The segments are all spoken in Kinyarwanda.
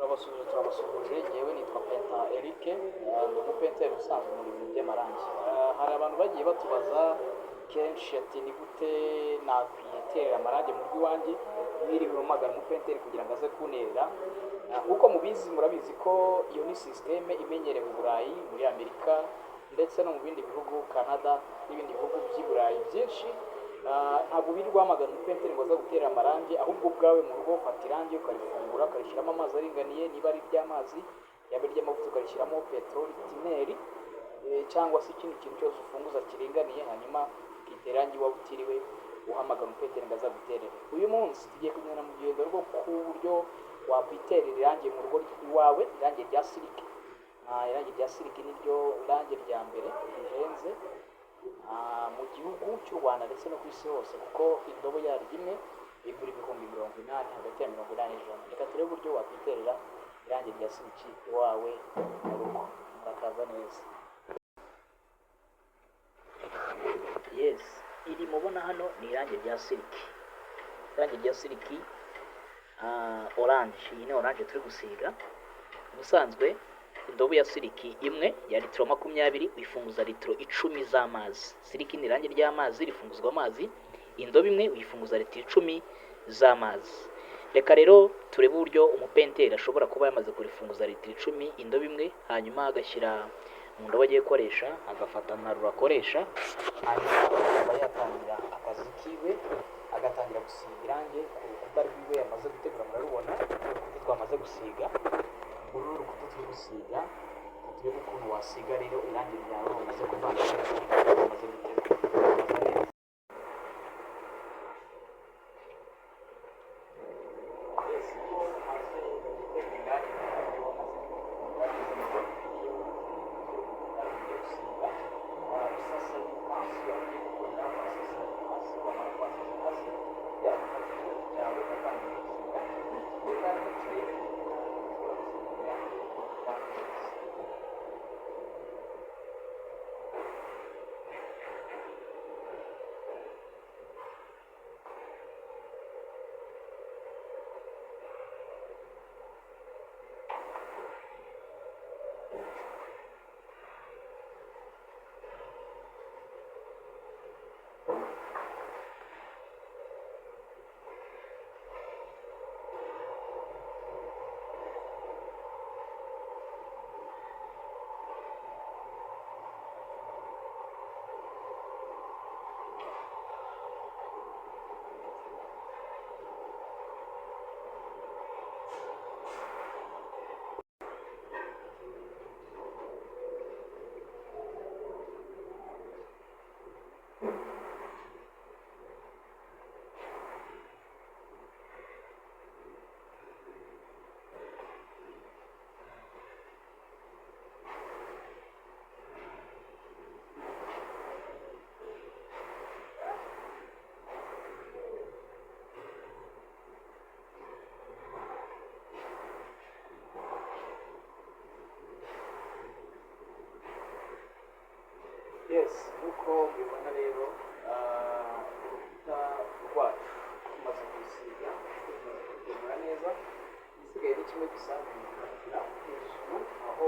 turabasuhuje ngewe nitwa Penta Eric, ndi umupenteri usanzwe mu bintu by'amarangi. Hari abantu bagiye batubaza kenshi ati ni gute nakwiterera amarangi mu rugo iwanjye mwiriwe mpamagara umupenteri kugira ngo aze kunterera. Nk'uko mubizi murabizi ko iyo ni sisiteme imenyerewe i Burayi, muri Amerika ndetse no mu bindi bihugu, Canada n'ibindi bihugu by'i Burayi byinshi. Ntabwo wirirwa uhamagara umupenteri ngo aze gutera amarangi, ahubwo ubwawe mu rugo ufata irangi ukarifungura ukarishyiramo amazi aringaniye, niba ari iry'amazi yaba iry'amavuta ukarishyiramo peteroli tineri cyangwa se ikindi kintu cyose ufunguza kiringaniye, hanyuma ukitera irangi waba utiriwe uhamagara umupenteri ngo aze aguterere. Uyu munsi tugiye kugendera mu rugendo rwo ku buryo wakwiterera irangi mu rugo iwawe, irangi rya silike. Irangi rya silike niryo irangi rya mbere rihenze mu gihugu cy'u Rwanda ndetse no ku isi hose, kuko indobo yaryo imwe igura ibihumbi 80, hagati ya 80 n'ijana. Reka turebe uburyo wakwiterera irangi rya siliki iwawe mu rugo. Murakaza neza. Yes, iri mubona hano ni irangi rya siliki. Irangi rya siliki orange. Iyi ni orange turi gusiga. Ubusanzwe indobo ya siliki imwe ya litiro 20 uyifunguza litiro 10 z'amazi. Siliki ni irangi ry'amazi rifunguzwa amazi. Indobo imwe uyifunguza litiro 10 z'amazi. Reka rero turebe uburyo umupenteri ashobora kuba yamaze kurifunguza litiro 10 indobo imwe, hanyuma agashyira mu ndobo agiye gukoresha, agafata na rura akoresha, hanyuma akaba yatangira akazi kiwe, agatangira gusiga irangi ku rukuta rwiwe yamaze gutegura. Murarubona urukuta twamaze gusiga. Uru rukuta turi gusiga, turebe ukuntu wasiga rero irangi ryawe umaze kuvanga umaze gutegura. Yes, nk'uko mubibona rero urukuta rwacu tumaze kurusiga, tumaze kurutegura neza. Igisigaye ni kimwe gusa, gukatira hejuru aho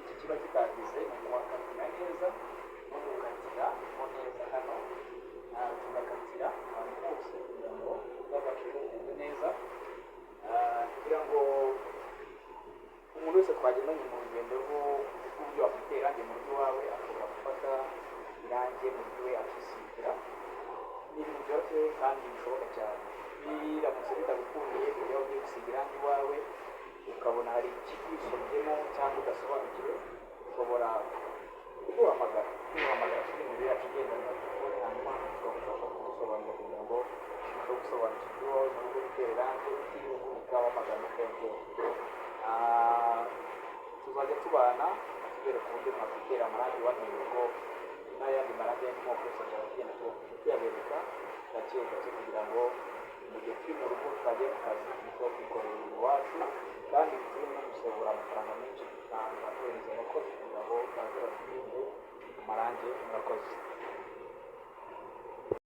iki kiba kitagize, ni ukuhakatira neza no gukatira mo neza. Hano tugakatira ahantu hose kugira ngo tuzabashe kumenya neza, kugira ngo umuntu wese twagendanye mu rugendo rw'uburyo wakwitera irangi mu rugo iwawe ashobora gufata irangi mu rugo iwe akisigira. Ni ibintu byoroshye kandi bishoboka cyane. Biramutse bitagukundiye kujya ugiye gusiga irangi iwawe ukabona hari ikikwisomyemo cyangwa udasobanukiwe, ushobora kuduhamagara kuri nimero yacu igendanwa na telefone, hanyuma tukagufasha kugusobanurira kugira ngo urusheho gusobanukirwa iwawe mu rugo gutera irangi utiriwe uvunika wamagana umupenteri. Tuzajya tubana tubereka uburyo mwakwitera amarangi iwanyu mu rugo, n'ayandi marangi y'amoko yose tugenda tuyabereka gake gake kugira ngo mu gihe turi mu rugo tutagiye ku kazi turusheho kwikorera umurimo wacu, kandi turi no gusebura amafaranga menshi dutanga twohereza abakozi kugira ngo baze batwirinde amarangi. Murakoze.